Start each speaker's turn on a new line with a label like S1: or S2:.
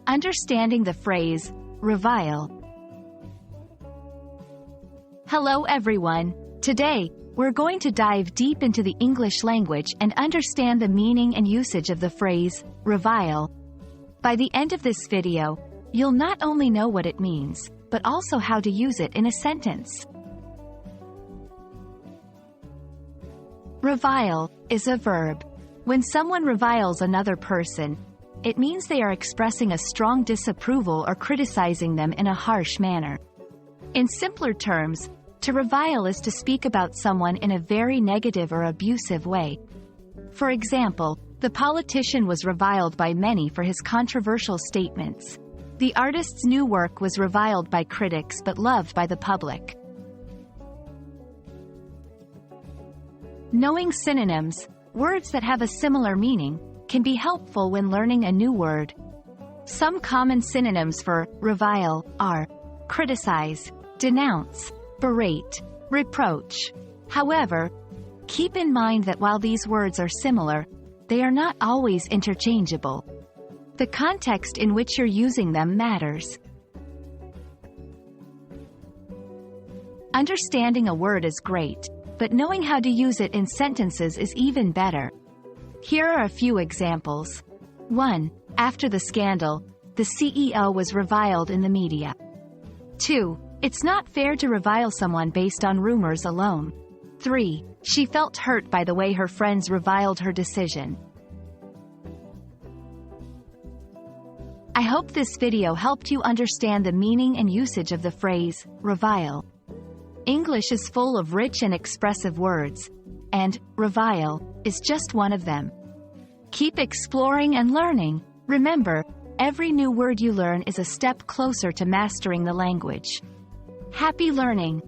S1: Understanding the phrase, revile. Hello everyone. Today, we're going to dive deep into the English language and understand the meaning and usage of the phrase, revile. By the end of this video, you'll not only know what it means, but also how to use it in a sentence. Revile is a verb. When someone reviles another person, it means they are expressing a strong disapproval or criticizing them in a harsh manner. In simpler terms, to revile is to speak about someone in a very negative or abusive way. For example, the politician was reviled by many for his controversial statements. The artist's new work was reviled by critics but loved by the public. Knowing synonyms, words that have a similar meaning, can be helpful when learning a new word. Some common synonyms for revile are criticize, denounce, berate, reproach. However, keep in mind that while these words are similar, they are not always interchangeable. The context in which you're using them matters. Understanding a word is great, but knowing how to use it in sentences is even better. Here are a few examples. 1. After the scandal, the CEO was reviled in the media. 2. It's not fair to revile someone based on rumors alone. 3. She felt hurt by the way her friends reviled her decision. I hope this video helped you understand the meaning and usage of the phrase, revile. English is full of rich and expressive words, and revile is just one of them. Keep exploring and learning. Remember, every new word you learn is a step closer to mastering the language. Happy learning!